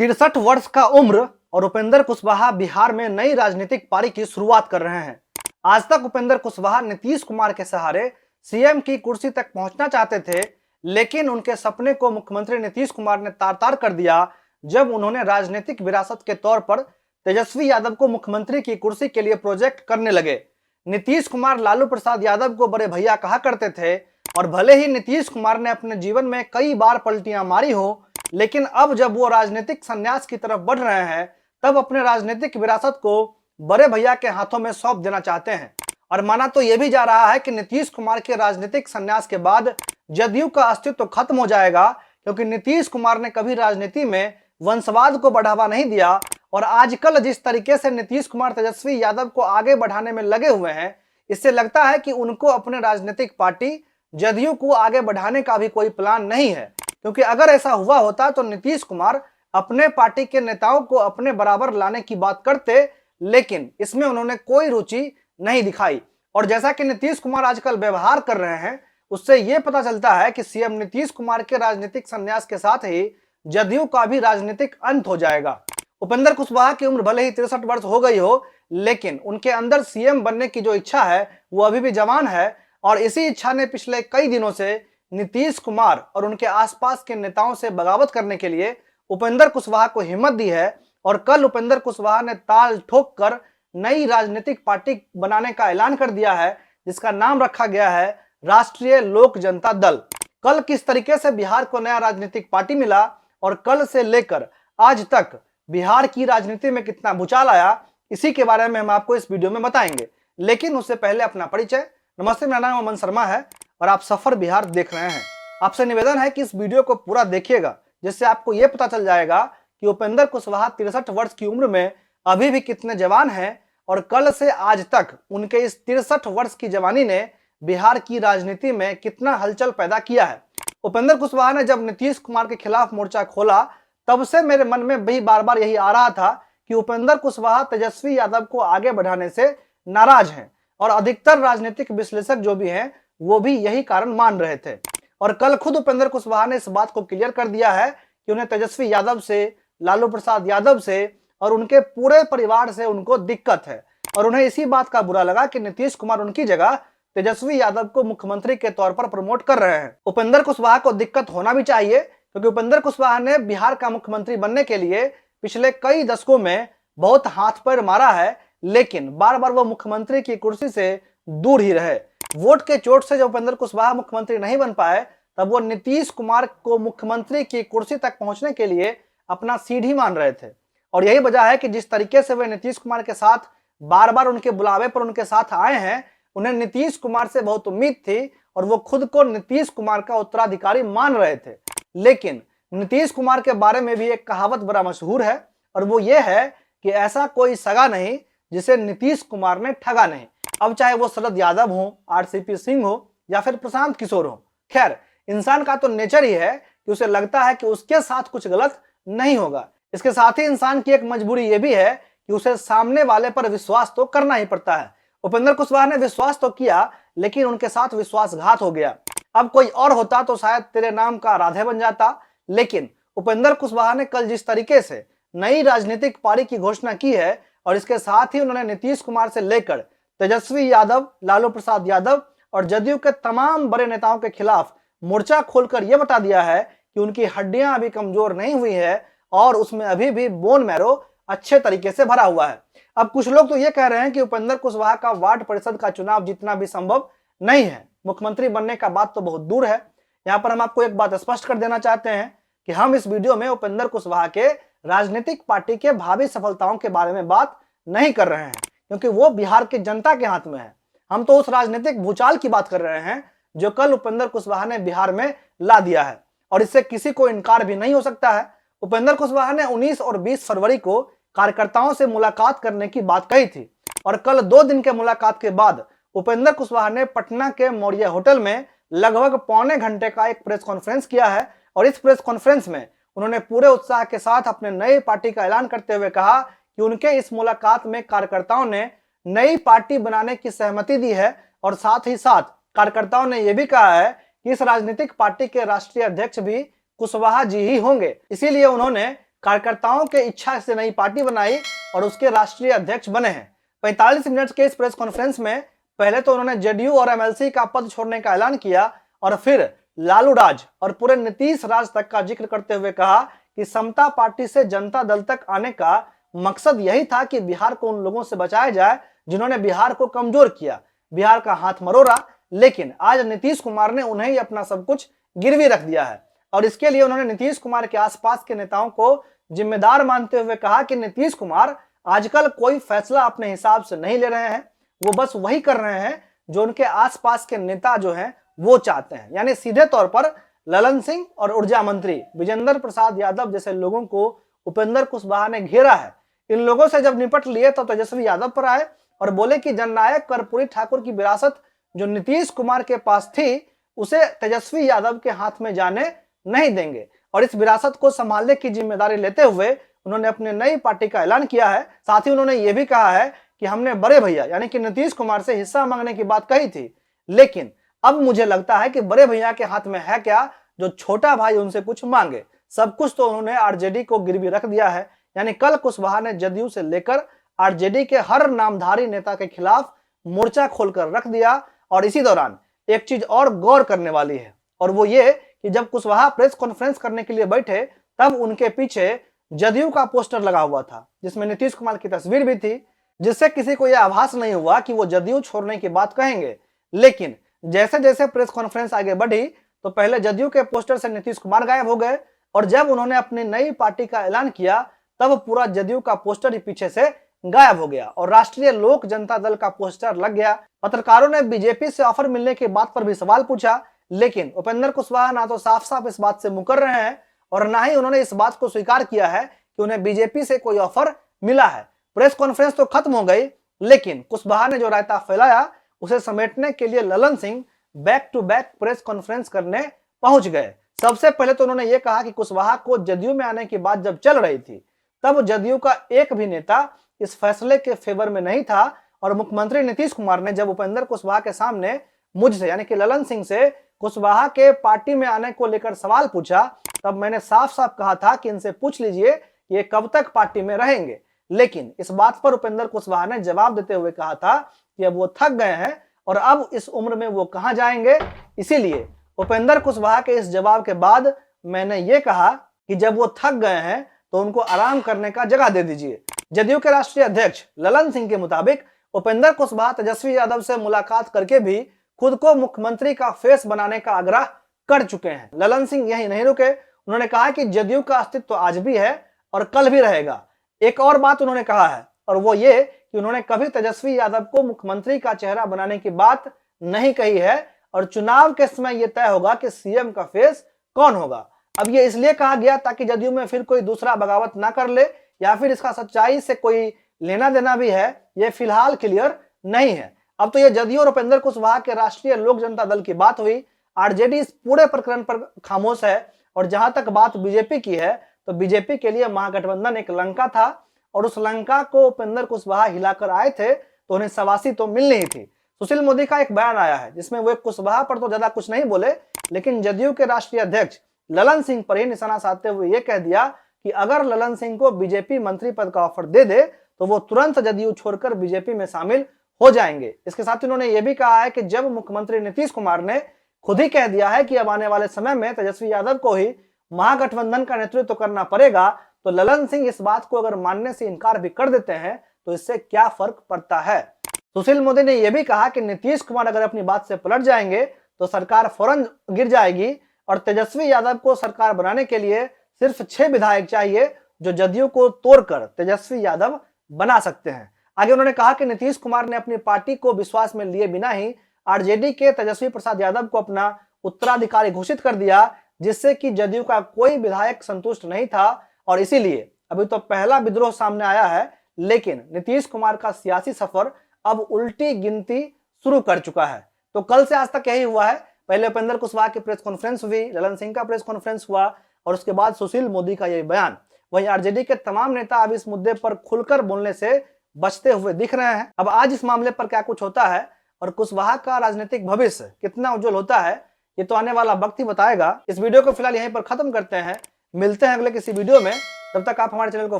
63 वर्ष का उम्र और उपेंद्र कुशवाहा बिहार में नई राजनीतिक पारी की शुरुआत कर रहे हैं। आज तक उपेंद्र कुशवाहा नीतीश कुमार के सहारे सीएम की कुर्सी तक पहुंचना चाहते थे, लेकिन उनके सपने को मुख्यमंत्री नीतीश कुमार ने तार-तार कर दिया जब उन्होंने राजनीतिक विरासत के तौर पर तेजस्वी यादव को मुख्यमंत्री की कुर्सी के लिए प्रोजेक्ट करने लगे। नीतीश कुमार लालू प्रसाद यादव को बड़े भैया कहा करते थे और भले ही नीतीश कुमार ने अपने जीवन में कई बार पलटियां मारी हो, लेकिन अब जब वो राजनीतिक संन्यास की तरफ बढ़ रहे हैं, तब अपने राजनीतिक विरासत को बड़े भैया के हाथों में सौंप देना चाहते हैं। और माना तो यह भी जा रहा है कि नीतीश कुमार के राजनीतिक संन्यास के बाद जदयू का अस्तित्व खत्म हो जाएगा, क्योंकि नीतीश कुमार ने कभी राजनीति में वंशवाद को बढ़ावा नहीं दिया। और आजकल जिस तरीके से नीतीश कुमार तेजस्वी यादव को आगे बढ़ाने में लगे हुए हैं, इससे लगता है कि उनको अपने राजनीतिक पार्टी जदयू को आगे बढ़ाने का भी कोई प्लान नहीं है। क्योंकि अगर ऐसा हुआ होता तो नीतीश कुमार अपने पार्टी के नेताओं को अपने बराबर लाने की बात करते, लेकिन इसमें उन्होंने कोई रुचि नहीं दिखाई। और जैसा कि नीतीश कुमार आजकल व्यवहार कर रहे हैं, उससे यह पता चलता है कि सीएम नीतीश कुमार के राजनीतिक संन्यास के साथ ही जदयू का भी राजनीतिक अंत हो जाएगा। उपेंद्र कुशवाहा की उम्र भले ही 63 वर्ष हो गई हो, लेकिन उनके अंदर सीएम बनने की जो इच्छा है वो अभी भी जवान है। और इसी इच्छा ने पिछले कई दिनों से नीतीश कुमार और उनके आसपास के नेताओं से बगावत करने के लिए उपेंद्र कुशवाहा को हिम्मत दी है। और कल उपेंद्र कुशवाहा ने ताल ठोक कर नई राजनीतिक पार्टी बनाने का ऐलान कर दिया है, जिसका नाम रखा गया है राष्ट्रीय लोक जनता दल। कल किस तरीके से बिहार को नया राजनीतिक पार्टी मिला और कल से लेकर आज तक बिहार की राजनीति में कितना भूचाल आया, इसी के बारे में हम आपको इस वीडियो में बताएंगे। लेकिन उससे पहले अपना परिचय। नमस्ते, मेरा नाम अमन शर्मा है और आप सफर बिहार देख रहे हैं। आपसे निवेदन है कि इस वीडियो को पूरा देखिएगा, जिससे आपको यह पता चल जाएगा कि उपेंद्र कुशवाहा 63 वर्ष की उम्र में अभी भी कितने जवान हैं और कल से आज तक उनके इस 63 वर्ष की जवानी ने बिहार की राजनीति में कितना हलचल पैदा किया है। उपेंद्र कुशवाहा ने जब नीतीश कुमार के खिलाफ मोर्चा खोला, तब से मेरे मन में भी बार बार यही आ रहा था कि उपेंद्र कुशवाहा तेजस्वी यादव को आगे बढ़ाने से नाराज हैं। और अधिकतर राजनीतिक विश्लेषक जो भी हैं वो भी यही कारण मान रहे थे। और कल खुद उपेंद्र कुशवाहा ने इस बात को क्लियर कर दिया है कि उन्हें तेजस्वी यादव से, लालू प्रसाद यादव से और उनके पूरे परिवार से उनको दिक्कत है। और उन्हें इसी बात का बुरा लगा कि नीतीश कुमार उनकी जगह तेजस्वी यादव को मुख्यमंत्री के तौर पर प्रमोट कर रहे हैं। उपेंद्र कुशवाहा को दिक्कत होना भी चाहिए, क्योंकि उपेंद्र कुशवाहा ने बिहार का मुख्यमंत्री बनने के लिए पिछले कई दशकों में बहुत हाथ पैर मारा है, लेकिन बार बार वो मुख्यमंत्री की कुर्सी से दूर ही रहे। वोट के चोट से जब उपेंद्र कुशवाहा मुख्यमंत्री नहीं बन पाए, तब वो नीतीश कुमार को मुख्यमंत्री की कुर्सी तक पहुंचने के लिए अपना सीढ़ी मान रहे थे। और यही वजह है कि जिस तरीके से वे नीतीश कुमार के साथ बार बार उनके बुलावे पर उनके साथ आए हैं, उन्हें नीतीश कुमार से बहुत उम्मीद थी और वो खुद को नीतीश कुमार का उत्तराधिकारी मान रहे थे। लेकिन नीतीश कुमार के बारे में भी एक कहावत बड़ा मशहूर है, और वो ये है कि ऐसा कोई सगा नहीं जिसे नीतीश कुमार ने ठगा नहीं। अब चाहे वो शरद यादव हो, आरसीपी सिंह हो या फिर प्रशांत किशोर हो, खैर इंसान का तो नेचर ही है कि उसे लगता है कि उसके साथ कुछ गलत नहीं होगा। इसके साथ ही इंसान की एक मजबूरी ये भी है कि उसे सामने वाले पर विश्वास तो करना ही पड़ता है। उपेंद्र कुशवाहा ने विश्वास तो किया, लेकिन उनके साथ विश्वासघात हो गया। अब कोई और होता तो शायद तेरे नाम का राधे बन जाता, लेकिन उपेंद्र कुशवाहा ने कल जिस तरीके से नई राजनीतिक पारी की घोषणा की है और इसके साथ ही उन्होंने नीतीश कुमार से लेकर तेजस्वी यादव, लालू प्रसाद यादव और जदयू के तमाम बड़े नेताओं के खिलाफ मोर्चा खोलकर यह बता दिया है कि उनकी हड्डियां अभी कमजोर नहीं हुई है और उसमें अभी भी बोन मैरो अच्छे तरीके से भरा हुआ है। अब कुछ लोग तो ये कह रहे हैं कि उपेंद्र कुशवाहा का वार्ड परिषद का चुनाव जीतना भी संभव नहीं है, मुख्यमंत्री बनने का बात तो बहुत दूर है। यहाँ पर हम आपको एक बात स्पष्ट कर देना चाहते हैं कि हम इस वीडियो में उपेंद्र कुशवाहा के राजनीतिक पार्टी के भावी सफलताओं के बारे में बात नहीं कर रहे हैं, क्योंकि वो बिहार की जनता के हाथ में है। हम तो उस राजनीतिक भूचाल की बात कर रहे हैं जो कल उपेंद्र कुशवाहा ने बिहार में ला दिया है, और इससे किसी को इनकार भी नहीं हो सकता है। उपेंद्र कुशवाहा ने 19 और 20 फरवरी को कार्यकर्ताओं से मुलाकात करने की बात कही थी, और कल 2 दिन के मुलाकात के बाद उपेंद्र कुशवाहा ने पटना के मौर्य होटल में लगभग पौने घंटे का एक प्रेस कॉन्फ्रेंस किया है। और इस प्रेस कॉन्फ्रेंस में उन्होंने पूरे उत्साह के साथ अपने नई पार्टी का ऐलान करते हुए कहा कि उनके इस मुलाकात में कार्यकर्ताओं ने नई पार्टी बनाने की सहमति दी है, और साथ ही साथ कार्यकर्ताओं ने यह भी कहा है कि इस राजनीतिक पार्टी के राष्ट्रीय अध्यक्ष भी कुशवाहा जी ही होंगे। इसीलिए उन्होंने कार्यकर्ताओं के इच्छा से नई पार्टी बनाई और उसके राष्ट्रीय अध्यक्ष बने हैं। 45 मिनट के इस प्रेस कॉन्फ्रेंस में पहले तो उन्होंने जेडीयू और एमएलसी का पद छोड़ने का ऐलान किया और फिर लालू राज और पूरे नीतीश राज तक का जिक्र करते हुए कहा कि समता पार्टी से जनता दल तक आने का मकसद यही था कि बिहार को उन लोगों से बचाया जाए जिन्होंने बिहार को कमजोर किया, बिहार का हाथ मरोड़ा। लेकिन आज नीतीश कुमार ने उन्हें ही अपना सब कुछ गिरवी रख दिया है और इसके लिए उन्होंने नीतीश कुमार के आसपास के नेताओं को जिम्मेदार मानते हुए कहा कि नीतीश कुमार आजकल कोई फैसला अपने हिसाब से नहीं ले रहे हैं, वो बस वही कर रहे हैं जो उनके आसपास के नेता जो हैं वो चाहते हैं। यानी सीधे तौर पर ललन सिंह और ऊर्जा मंत्री विजेंद्र प्रसाद यादव जैसे लोगों को उपेंद्र कुशवाहा ने घेरा है। इन लोगों से जब निपट लिए तो तेजस्वी यादव पर आए और बोले कि जननायक कर्पूरी ठाकुर की विरासत जो नीतीश कुमार के पास थी उसे तेजस्वी यादव के हाथ में जाने नहीं देंगे और इस विरासत को संभालने की जिम्मेदारी लेते हुए उन्होंने अपने नई पार्टी का ऐलान किया है। साथ ही उन्होंने ये भी कहा है कि हमने बड़े भैया यानी कि नीतीश कुमार से हिस्सा मांगने की बात कही थी, लेकिन अब मुझे लगता है कि बड़े भैया के हाथ में है क्या जो छोटा भाई उनसे कुछ मांगे। सब कुछ तो उन्होंने आरजेडी को गिरवी रख दिया है। यानी कल कुशवाहा ने जदयू से लेकर आरजेडी के हर नामधारी नेता के खिलाफ मोर्चा खोलकर रख दिया। और इसी दौरान एक चीज और गौर करने वाली है और वो ये कि जब कुशवाहा प्रेस कॉन्फ्रेंस करने के लिए बैठे तब उनके पीछे जदयू का पोस्टर लगा हुआ था जिसमें नीतीश कुमार की तस्वीर भी थी, जिससे किसी को यह आभास नहीं हुआ कि वो जदयू छोड़ने की बात कहेंगे। लेकिन जैसे जैसे प्रेस कॉन्फ्रेंस आगे बढ़ी तो पहले जदयू के पोस्टर से नीतीश कुमार गायब हो गए और जब उन्होंने अपनी नई पार्टी का ऐलान किया तब पूरा जदयू का पोस्टर ही पीछे से गायब हो गया और राष्ट्रीय लोक जनता दल का पोस्टर लग गया। पत्रकारों ने बीजेपी से ऑफर मिलने की बात पर भी सवाल पूछा, लेकिन उपेंद्र कुशवाहा ना तो साफ साफ इस बात से मुकर रहे हैं और ना ही उन्होंने इस बात को स्वीकार किया है कि उन्हें बीजेपी से कोई ऑफर मिला है। प्रेस कॉन्फ्रेंस तो खत्म हो गई, लेकिन कुशवाहा ने जो रायता फैलाया उसे समेटने के लिए Lalan Singh back to back press conference करने पहुंच गए। सबसे पहले तो उन्होंने ये कहा कि कुशवाहा को जदयू में आने की बात जब चल रही थी तब जदयू का एक भी नेता इस फैसले के फेवर में नहीं था और मुख्यमंत्री नीतीश कुमार ने जब उपेंद्र कुशवाहा के सामने मुझसे यानी कि ललन सिंह से कुशवाहा के पार्टी में आने को लेकर सवाल पूछा तब मैंने साफ साफ कहा था कि इनसे पूछ लीजिए कि ये कब तक पार्टी में रहेंगे। लेकिन इस बात पर उपेंद्र कुशवाहा ने जवाब देते हुए कहा था कि अब वो थक गए हैं और अब इस उम्र में वो कहां जाएंगे। इसीलिए उपेंद्र कुशवाहा के इस जवाब के बाद मैंने ये कहा कि जब वो थक गए हैं तो उनको आराम करने का जगह दे दीजिए। जदयू के राष्ट्रीय अध्यक्ष ललन सिंह के मुताबिक उपेंद्र कुशवाहा तेजस्वी यादव से मुलाकात करके भी खुद को मुख्यमंत्री का फेस बनाने का आग्रह कर चुके हैं। ललन सिंह यही नहीं रुके, उन्होंने कहा कि जदयू का अस्तित्व तो आज भी है और कल भी रहेगा। एक और बात उन्होंने कहा है और वो ये कि उन्होंने कभी तेजस्वी यादव को मुख्यमंत्री का चेहरा बनाने की बात नहीं कही है और चुनाव के समय यह तय होगा कि सीएम का फेस कौन होगा। अब ये इसलिए कहा गया ताकि जदयू में फिर कोई दूसरा बगावत ना कर ले या फिर इसका सच्चाई से कोई लेना देना भी है, ये फिलहाल क्लियर नहीं है। अब तो ये जदयू और उपेंद्र कुशवाहा के राष्ट्रीय लोक जनता दल की बात हुई। आरजेडी इस पूरे प्रकरण पर खामोश है और जहां तक बात बीजेपी की है तो बीजेपी के लिए महागठबंधन एक लंका था और उस लंका को उपेंद्र कुशवाहा हिलाकर आए थे तो उन्हें शाबाशी तो मिलनी ही थी। सुशील मोदी का एक बयान आया है जिसमें वो कुशवाहा पर तो ज्यादा कुछ नहीं बोले, लेकिन जदयू के राष्ट्रीय अध्यक्ष ललन सिंह पर ही निशाना साधते हुए ये कह दिया कि अगर ललन सिंह को बीजेपी मंत्री पद का ऑफर दे दे तो वो तुरंत जदयू छोड़कर बीजेपी में शामिल हो जाएंगे। इसके साथ उन्होंने ये भी कहा है कि जब मुख्यमंत्री नीतीश कुमार ने खुद ही कह दिया है कि अब आने वाले समय में तेजस्वी यादव को ही महागठबंधन का नेतृत्व करना पड़ेगा तो ललन सिंह इस बात को अगर मानने से इनकार भी कर देते हैं तो इससे क्या फर्क पड़ता है। सुशील मोदी ने यह भी कहा कि नीतीश कुमार अगर अपनी बात से पलट जाएंगे तो सरकार फौरन गिर जाएगी और तेजस्वी यादव को सरकार बनाने के लिए सिर्फ 6 विधायक चाहिए जो जदयू को तोड़कर तेजस्वी यादव बना सकते हैं। आगे उन्होंने कहा कि नीतीश कुमार ने अपनी पार्टी को विश्वास में लिए बिना ही आरजेडी के तेजस्वी प्रसाद यादव को अपना उत्तराधिकारी घोषित कर दिया, जिससे कि जदयू का कोई विधायक संतुष्ट नहीं था और इसीलिए अभी तो पहला विद्रोह सामने आया है, लेकिन नीतीश कुमार का सियासी सफर अब उल्टी गिनती शुरू कर चुका है। तो कल से आज तक यही हुआ है। पहले उपेंद्र कुशवाहा की प्रेस कॉन्फ्रेंस हुई, ललन सिंह का प्रेस कॉन्फ्रेंस हुआ और उसके बाद सुशील मोदी का यह बयान। वहीं आरजेडी के तमाम नेता अब इस मुद्दे पर खुलकर बोलने से बचते हुए दिख रहे हैं। अब आज इस मामले पर क्या कुछ होता है और कुशवाहा का राजनीतिक भविष्य कितना उज्जवल होता है ये तो आने वाला वक्त ही बताएगा। इस वीडियो को फिलहाल यहीं पर खत्म करते हैं, मिलते हैं अगले किसी वीडियो में। तब तक आप हमारे चैनल को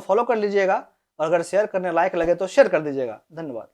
फॉलो कर लीजिएगा और अगर शेयर करने लायक लगे तो शेयर कर दीजिएगा। धन्यवाद।